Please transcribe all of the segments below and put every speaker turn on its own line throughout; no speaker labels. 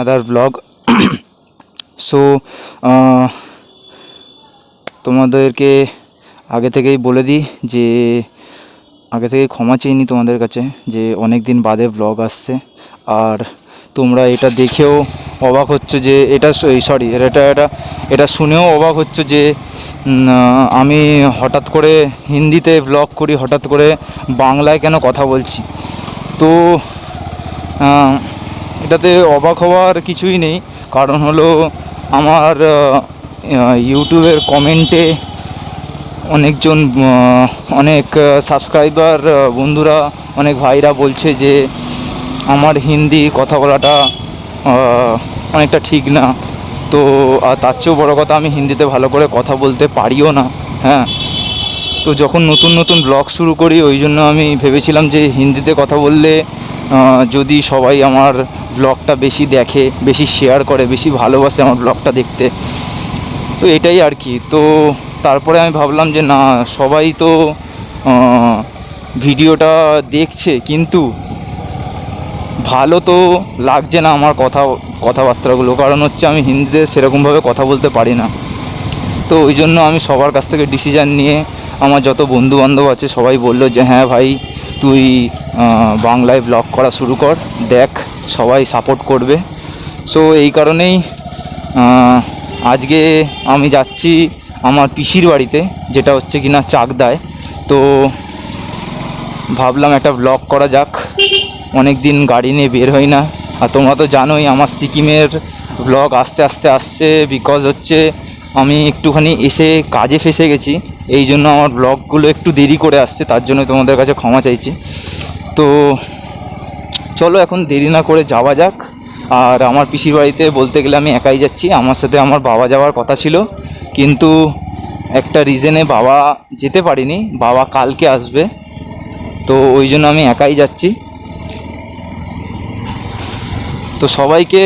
another vlog. So তোমাদেরকে আগে থেকেই বলে দিই যে আগে থেকে ক্ষমা চেয়ে নিই তোমাদের কাছে যে অনেক দিন বাদে ব্লগ আসছে। আর তোমরা এটা দেখেও অবাক হচ্ছে যে এটা শুনেও অবাক হচ্ছে যে আমি হঠাৎ করে হিন্দিতে ব্লগ করি, হঠাৎ করে বাংলায় কেন কথা বলছি। তো এটাতে অবাক হওয়ার কিছুই নেই, কারণ হলো আমার ইউটিউবের কমেন্টে অনেকজন অনেক সাবস্ক্রাইবার বন্ধুরা, অনেক ভাইরা বলছে যে আমার হিন্দি কথা বলাটা অনেকটা ঠিক না। তো আর তার চেয়েও বড়ো কথা, আমি হিন্দিতে ভালো করে কথা বলতে পারিও না। হ্যাঁ, তো যখন নতুন নতুন ব্লগ শুরু করি ওই জন্য আমি ভেবেছিলাম যে হিন্দিতে কথা বললে যদি সবাই আমার ব্লগটা বেশি দেখে, বেশি শেয়ার করে, বেশি ভালোবাসে আমার ব্লগটা দেখতে, তো এটাই আর কি। তো তারপরে আমি ভাবলাম যে না, সবাই তো ভিডিওটা দেখছে কিন্তু ভালো তো লাগছে না আমার কথাবার্তাগুলো, কারণ হচ্ছে আমি হিন্দিতে সেরকমভাবে কথা বলতে পারি না। তো ওই জন্য আমি সবার কাছ থেকে ডিসিশান নিয়ে, আমার যত বন্ধুবান্ধব আছে সবাই বললো যে হ্যাঁ ভাই, তুই বাংলায় ব্লগ করা শুরু কর, দেখ সবাই সাপোর্ট করবে। সো এই কারণেই আজকে আমি যাচ্ছি আমার পিসির বাড়িতে, যেটা হচ্ছে কিনা চাকদায়। তো ভাবলাম একটা ব্লগ করা যাক, অনেক দিন গাড়ি নিয়ে বের হই না। আর তোমরা তো জানোই আমার সিকিমের ব্লগ আস্তে আস্তে আসছে, বিকজ হচ্ছে আমি একটুখানি এসে কাজে ফেসে গেছি, এই জন্য আমার ব্লগগুলো একটু দেরি করে আসছে, তার জন্য তোমাদের কাছে ক্ষমা চাইছি। তো চলো এখন দেরি না করে যাওয়া যাক। আর আমার পিসির বাড়িতে বলতে গেলে আমি একাই যাচ্ছি, আমার সাথে আমার বাবা যাওয়ার কথা ছিল, কিন্তু একটা রিজনে বাবা যেতে পারিনি, বাবা কালকে আসবে, তো ওই জন্য আমি একাই যাচ্ছি। তো সবাইকে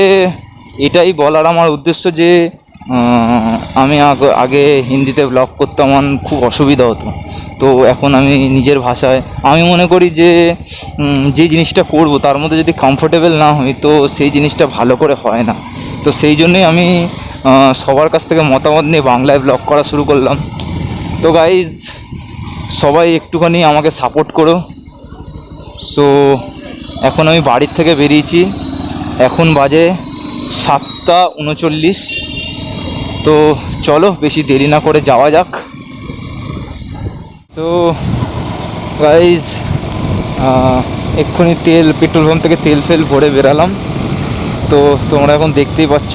এটাই বলার আমার উদ্দেশ্য যে আমি আগে হিন্দিতে ব্লগ করতে আমার খুব অসুবিধা হতো, তো এখন আমি নিজের ভাষায়, আমি মনে করি যে যে জিনিসটা করব তার মধ্যে যদি কমফোর্টেবল না হই তো সেই জিনিসটা ভালো করে হয় না। তো সেই জন্যই আমি সবার কাছ থেকে মতামত নিয়ে বাংলায় ব্লগ করা শুরু করলাম। তো গাইজ, সবাই একটুখানি আমাকে সাপোর্ট করো। সো এখন আমি বাড়ির থেকে বেরিয়েছি, এখন বাজে 7:39। তো চলো বেশি দেরি না করে যাওয়া যাক। তো গাইজ, এক্ষুনি পেট্রোল পাম্প থেকে তেল ফেল ভরে বেরালাম। তো তোমরা এখন দেখতেই পাচ্ছ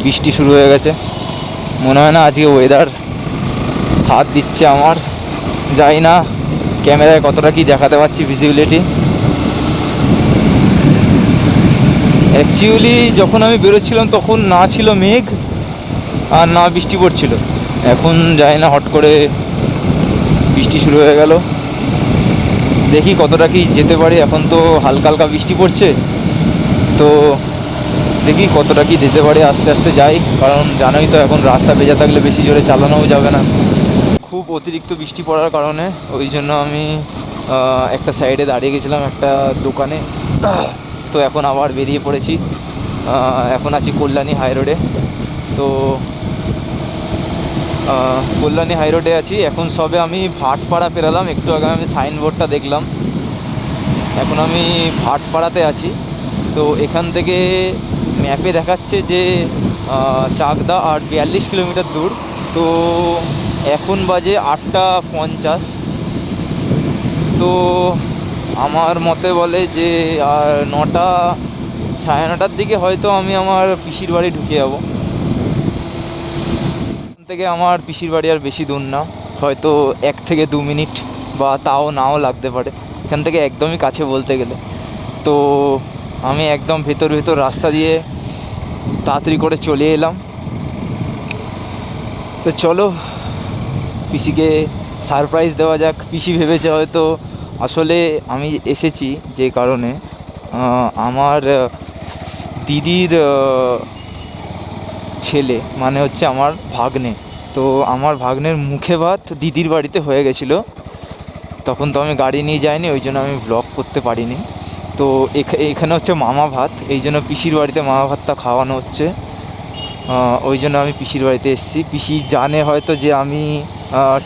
বৃষ্টি শুরু হয়ে গেছে, মনে হয় না আজকে ওয়েদার সাথ দিচ্ছে আমার। যাই না ক্যামেরায় কতটা কি দেখাতে পারছি ভিজিবিলিটি। অ্যাকচুয়ালি যখন আমি বেরোচ্ছিলাম তখন না ছিল মেঘ আর না বৃষ্টি পড়ছিল, এখন যাই না হট করে বৃষ্টি শুরু হয়ে গেল। দেখি কতটা কি যেতে পারি, এখন তো হালকা হালকা বৃষ্টি পড়ছে, তো দেখি কতটা কি যেতে পারি, আস্তে আস্তে যাই, কারণ জানোই তো এখন রাস্তা ভেজা থাকলে বেশি জোরে চালানোও যাবে না। খুব অতিরিক্ত বৃষ্টি পড়ার কারণে ওই জন্য আমি একটা সাইডে দাঁড়িয়ে গেছিলাম একটা দোকানে, তো এখন আবার বেরিয়ে পড়েছি। এখন আছি কল্যাণী হাই রোডে। তো কল্যাণী হাই রোডে আছি এখন, সবে আমি ভাটপাড়া পেরালাম, একটু আগে আমি সাইনবোর্ডটা দেখলাম, এখন আমি ভাটপাড়াতে আছি। তো এখান থেকে ম্যাপে দেখাচ্ছে যে চাকদা আর 42 কিলোমিটার দূর। তো এখন বাজে 8:50। সো আমার মতে বলে যে আর 9টা, 9:30টার দিকে হয়তো আমি আমার পিসির বাড়ি ঢুকে যাব। এখান থেকে আমার পিসির বাড়ি আর বেশি দূর না, হয়তো 1 থেকে 2 মিনিট বা তাও নাও লাগতে পারে, এখান থেকে একদমই কাছে বলতে গেলে। তো আমি একদম ভেতর রাস্তা দিয়ে তাড়াতাড়ি করে চলে এলাম। তো চলো পিসিকে সারপ্রাইজ দেওয়া যাক। পিসি ভেবেছে হয়তো আসলে আমি এসেছি যে কারণে, আমার দিদির ছেলে মানে হচ্ছে আমার ভাগ্নে, তো আমার ভাগ্নের মুখে ভাত দিদির বাড়িতে হয়ে গেছিলো, তখন তো আমি গাড়ি নিয়ে যাইনি, ওই জন্য আমি ব্লগ করতে পারিনি। তো এখানে হচ্ছে মামা ভাত, এই জন্য পিসির বাড়িতে মামা ভাতটা খাওয়ানো হচ্ছে। ওই জন্য আমি পিসির বাড়িতে এসেছি। পিসি জানে হয়তো যে আমি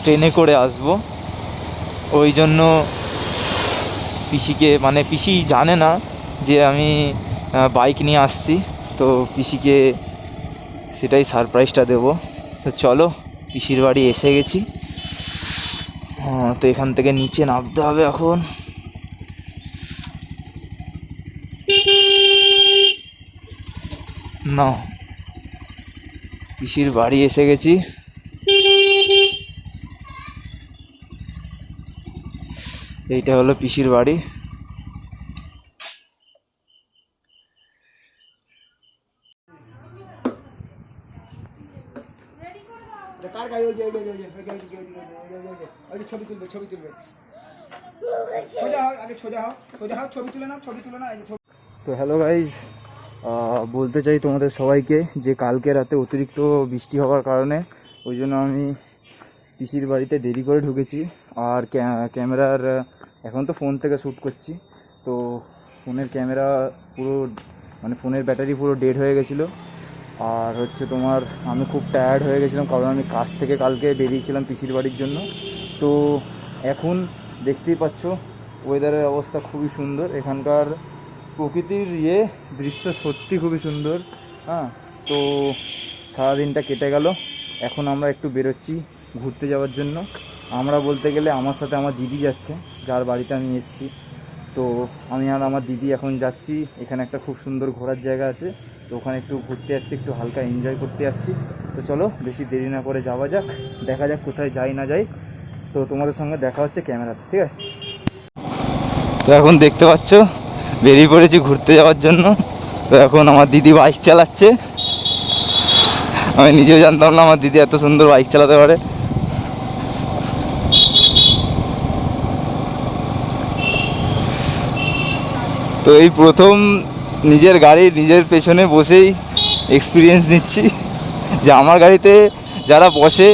ট্রেনে করে আসব, ওই জন্য পিসিকে, মানে পিসি জানে না যে আমি বাইক নিয়ে আসছি, তো পিসিকে সেটাই সারপ্রাইজটা দেবো। তো চলো, পিসির বাড়ি এসে গেছি। তো এখান থেকে নিচে নামতে হবে এখন। না, পিসির বাড়ি এসে গেছি। এইটা হলো পিসির বাড়ি। তো হ্যালো গাইজ, বলতে চাই তোমাদের সবাইকে যে কালকে রাতে অতিরিক্ত বৃষ্টি হওয়ার কারণে ওই জন্য আমি পিসির বাড়িতে দেরি করে ঢুকেছি। আর ক্যামেরার, এখন তো ফোন থেকে শ্যুট করছি, তো ফোনের ক্যামেরা পুরো, মানে ফোনের ব্যাটারি পুরো ডেড হয়ে গেছিলো। আর হচ্ছে তোমার, আমি খুব টায়ার্ড হয়ে গেছিলাম, কারণ আমি কাজ থেকে কালকে বেরিয়েছিলাম পিসির বাড়ির জন্য। তো এখন দেখতেই পাচ্ছ ওয়েদারের অবস্থা খুবই সুন্দর, এখানকার প্রকৃতির দৃশ্য সত্যি খুবই সুন্দর। তো সারাদিনটা কেটে গেল, এখন আমরা একটু বেরোচ্ছি ঘুরতে যাওয়ার জন্য। আমরা বলতে গেলে আমার সাথে আমার দিদি যাচ্ছে, যার বাড়িতে আমি এসেছি। তো আমি আর আমার দিদি এখন যাচ্ছি, এখানে একটা খুব সুন্দর ঘোরার জায়গা আছে, তো ওখানে একটু ঘুরতে যাচ্ছি, একটু হালকা এনজয় করতে যাচ্ছি। তো চলো, বেশি দেরি না করে যাওয়া যাক, দেখা যাক কোথায় যাই না যাই। তো তোমাদের সঙ্গে দেখা হচ্ছে ক্যামেরাতে, ঠিক আছে? তো এখন দেখতে পাচ্ছ বেরিয়ে পড়েছি ঘুরতে যাওয়ার জন্য। তো এখন আমার দিদি বাইক চালাচ্ছে, আমি নিজেও জানতাম না আমার দিদি এত সুন্দর বাইক চালাতে পারে। তো এই প্রথম নিজের গাড়ি নিজের পেছনে বসেই এক্সপিরিয়েন্স নিচ্ছি যে আমার গাড়িতে যারা বসে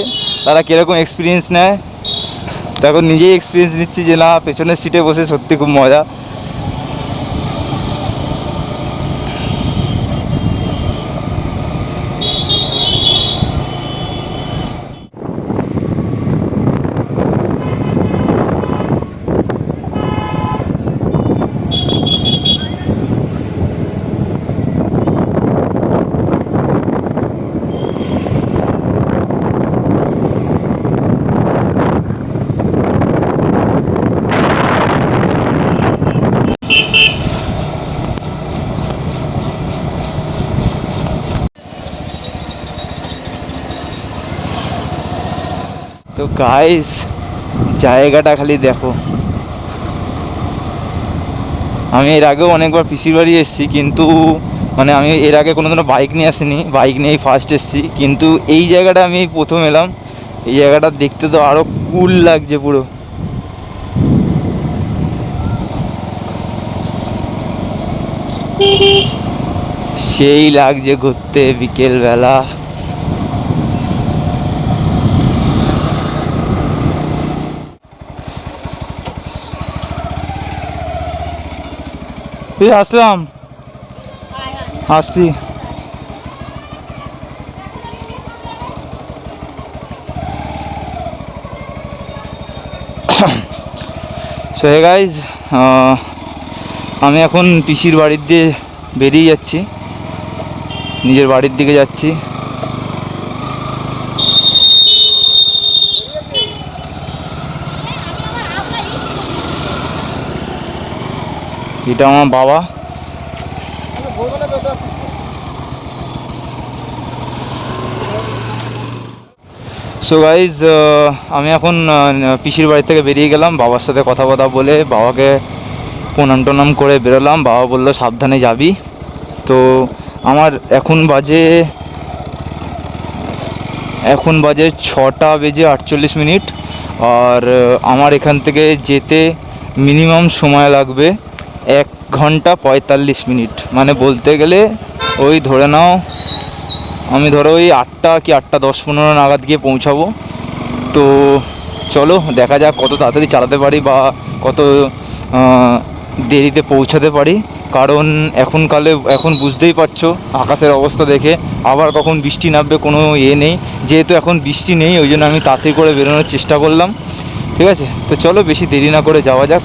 তারা কীরকম এক্সপিরিয়েন্স নেয়। তো এখন নিজেই এক্সপিরিয়েন্স নিচ্ছি যে না, পেছনের সিটে বসে সত্যি খুব মজা। তো গাইস, জায়গাটা খালি দেখো। আমি এর আগেও অনেকবার পিসির বাড়ি এসেছি, কিন্তু মানে আমি এর আগে কোনোদিনও বাইক নিয়ে আসিনি, বাইক নিয়েই ফার্স্ট এসেছি। কিন্তু এই জায়গাটা আমি প্রথম এলাম, এই জায়গাটা দেখতে তো আরও কুল লাগছে পুরো। সেই লাগছে ঘুরতে বিকেলবেলা। আসলাম, আসছি। সো হে গাইজ, আমি এখন পিসির বাড়ির দিয়ে বেরিয়ে যাচ্ছি, নিজের বাড়ির দিকে যাচ্ছি। এটা আমার বাবা। সো গাইজ, আমি এখন পিসির বাড়ি থেকে বেরিয়ে গেলাম, বাবার সাথে কথা বলে বাবাকে প্রণাম টনাম করে বেরোলাম। বাবা বললো সাবধানে যাবি। তো আমার এখন বাজে 6:48। আর আমার এখান থেকে যেতে মিনিমাম সময় লাগবে 1 ঘন্টা 45 মিনিট। মানে বলতে গেলে ওই ধরে নাও, আমি ধরো ওই 8টা কি 8:10-15 নাগাদ গিয়ে পৌঁছাবো। তো চলো দেখা যাক কত তাড়াতাড়ি চালাতে পারি বা কত দেরিতে পৌঁছাতে পারি। কারণ এখন বুঝতেই পারছো আকাশের অবস্থা দেখে, আবার কখন বৃষ্টি নামবে কোনো নেই। যেহেতু এখন বৃষ্টি নেই, ওই জন্য আমি তাড়াতাড়ি করে বেরোনোর চেষ্টা করলাম। ঠিক আছে, তো চলো বেশি দেরি না করে যাওয়া যাক।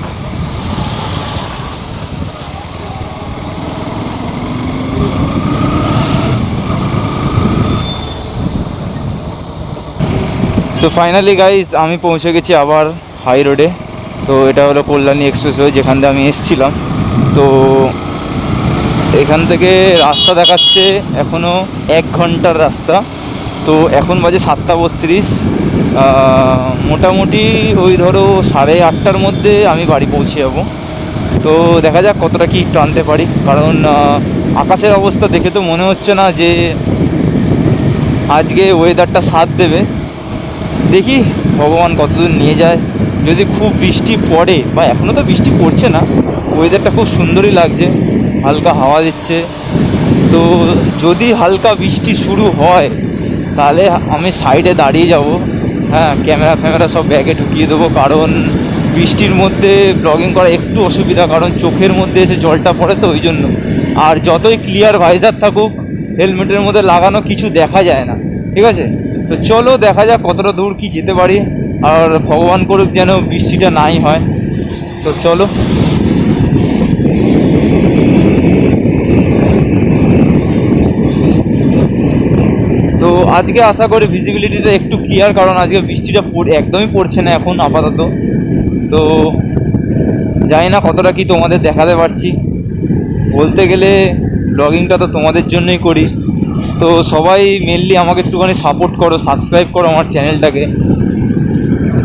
সো ফাইনালি গাইজ আমি পৌঁছে গেছি আবার হাই রোডে। তো এটা হলো কল্যাণী এক্সপ্রেসওয়ে, যেখান দিয়ে আমি এসেছিলাম। তো এখান থেকে রাস্তা দেখাচ্ছে এখনও 1 ঘন্টার রাস্তা। তো এখন বাজে 7:32। মোটামুটি ওই ধরো 8:30টার মধ্যে আমি বাড়ি পৌঁছে যাবো। তো দেখা যাক কতটা কি টানতে পারি, কারণ আকাশের অবস্থা দেখে তো মনে হচ্ছে না যে আজকে ওয়েদারটা সাথ দেবে। দেখি ভগবান কতদূর নিয়ে যায়। যদি খুব বৃষ্টি পড়ে, বা এখনও তো বৃষ্টি পড়ছে না, ওয়েদারটা খুব সুন্দরই লাগছে, হালকা হাওয়া দিচ্ছে। তো যদি হালকা বৃষ্টি শুরু হয় তাহলে আমি সাইডে দাঁড়িয়ে যাব। হ্যাঁ, ক্যামেরা সব ব্যাগে ঢুকিয়ে দেবো, কারণ বৃষ্টির মধ্যে ব্লগিং করা একটু অসুবিধা, কারণ চোখের মধ্যে এসে জলটা পড়ে, তো ওই জন্য। আর যতই ক্লিয়ার ভাইজার থাকুক, হেলমেটের মধ্যে লাগানো কিছু দেখা যায় না। ঠিক আছে, তো চলো দেখা যাক কতটা দূর কি যেতে পারি, আর ভগবান করুক যেন বৃষ্টিটা নাই হয়। তো চলো। তো আজকে আশা করি ভিজিবিলিটিটা একটু ক্লিয়ার, কারণ আজকে বৃষ্টিটা একদমই পড়ছে না এখন আপাতত। তো জানি না কতটা কি তোমাদের দেখাতে পারছি। বলতে গেলে ব্লগিংটা তো তোমাদের জন্যই করি। তো সবাই মেনলি আমাকে একটুখানি সাপোর্ট করো, সাবস্ক্রাইব করো আমার চ্যানেলটাকে।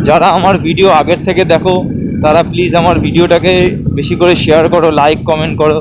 যারা আমার ভিডিও আগের থেকে দেখো তারা প্লিজ আমার ভিডিওটাকে বেশি করে শেয়ার করো, লাইক কমেন্ট করো।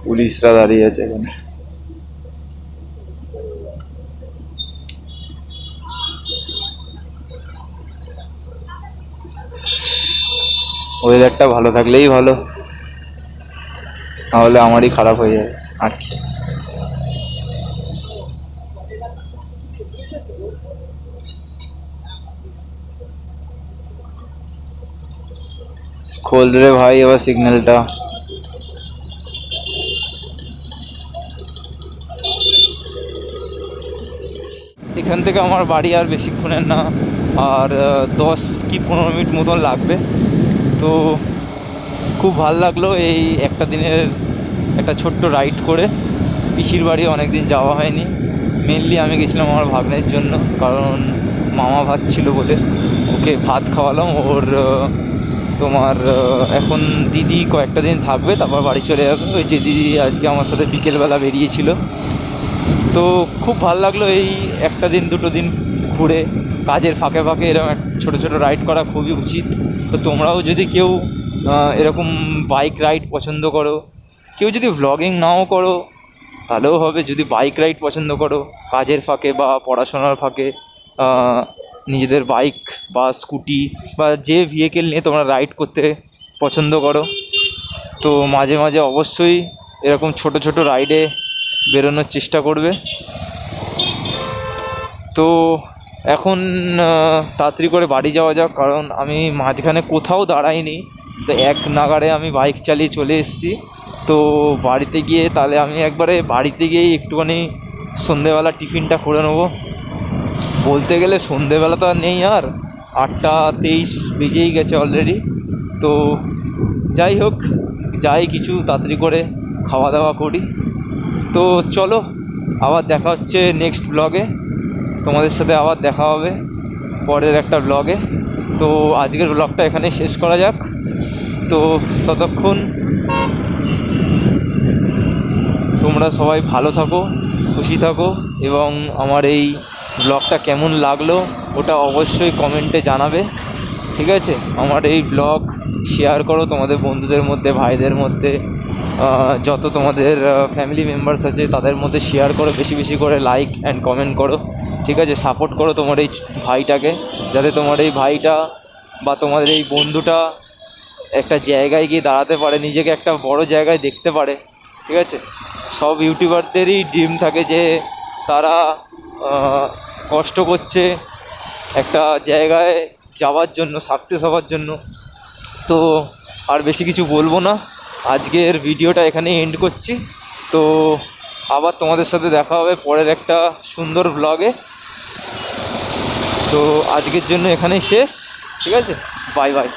পুলিশরা দাঁড়িয়ে আছে এখানে। ওয়েদারটা ভালো থাকলেই ভালো, নাহলে আমারই খারাপ হয়ে যাবে আর কি। খোল রে ভাই এবার সিগন্যালটা। এখান থেকে আমার বাড়ি আর বেশিক্ষণের না, আর 10 কি 15 মিনিট মতন লাগবে। তো খুব ভালো লাগলো এই একটা দিনের একটা ছোট্ট রাইড করে। পিসির বাড়ি অনেক দিন যাওয়া হয়নি। মেনলি আমি গেছিলাম আমার ভাগ্নের জন্য, কারণ মামা ভাত ছিল বলে ওকে ভাত খাওয়ালাম। ওর তোমার এখন দিদি কয়েকটা দিন থাকবে, তারপর বাড়ি চলে যাবে। ওই যে দিদি আজকে আমার সাথে বিকেলবেলা বেরিয়েছিল। তো খুব ভালো লাগলো এই একটা দিন দুটো দিন ঘুরে। কাজের ফাঁকে ফাঁকে এরকম ছোটো ছোটো রাইড করা খুবই উচিত। তো তোমরাও যদি কেউ এরকম বাইক রাইড পছন্দ করো, কেউ যদি ভ্লগিং নাও করো তাহলেও হবে, যদি বাইক রাইড পছন্দ করো কাজের ফাঁকে বা পড়াশোনার ফাঁকে, নিজেদের বাইক বা স্কুটি বা যে ভেহিকেল নিয়ে তোমরা রাইড করতে পছন্দ করো, তো মাঝে মাঝে অবশ্যই এরকম ছোট ছোট রাইডে বেরোনোর চেষ্টা করবে। তো এখন তাড়াতাড়ি করে বাড়ি যাওয়া যাক, কারণ আমি মাঝখানে কোথাও দাঁড়াইনি। তো এক নাগাড়ে আমি বাইক চালিয়ে চলে এসেছি। তো বাড়িতে গিয়ে তাহলে আমি একবারে বাড়িতে গিয়েই একটুখানি সন্ধেবেলা টিফিনটা করে নেবো। বলতে গেলে সন্ধেবেলা তো আর নেই, আর 8:23 বেজেই গেছে অলরেডি। তো যাই হোক, যাই কিছু তাড়াতাড়ি করে খাওয়া দাওয়া করি। তো চলো আবার দেখা হচ্ছে নেক্সট ব্লগে। তোমাদের সাথে আবার দেখা হবে পরের একটা ব্লগে। তো আজকের ব্লগটা এখানেই শেষ করা যাক। তো ততক্ষণ তোমরা সবাই ভালো থাকো, খুশি থাকো, এবং আমার এই ব্লগটা কেমন লাগলো ওটা অবশ্যই কমেন্টে জানাবে। ঠিক ঠিক আছে? আমার এই ব্লগ শেয়ার করো তোমাদের বন্ধুদের মধ্যে, ভাইদের মধ্যে, যত তোমাদের ফ্যামিলি মেম্বার্স আছে তাদের মধ্যে শেয়ার করো, বেশি বেশি করে লাইক অ্যান্ড কমেন্ট করো, ঠিক আছে? সাপোর্ট করো তোমার এই ভাইটাকে, যাতে তোমার এই ভাইটা বা তোমাদের এই বন্ধুটা একটা জায়গায় গিয়ে দাঁড়াতে পারে, নিজেকে একটা বড় জায়গায় দেখতে পারে, ঠিক আছে? সব ইউটিউবারদেরই ড্রিম থাকে যে তারা কষ্ট করছে একটা জায়গায় যাওয়ার জন্য, সাকসেস হওয়ার জন্য। তো আর বেশি কিছু বলবো না, আজকের ভিডিওটা এখানে এন্ড করছি। তো আবার তোমাদের সাথে দেখা হবে পরের একটা সুন্দর ব্লগে। তো আজকের জন্য এখানেই শেষ, ঠিক আছে? Bye bye.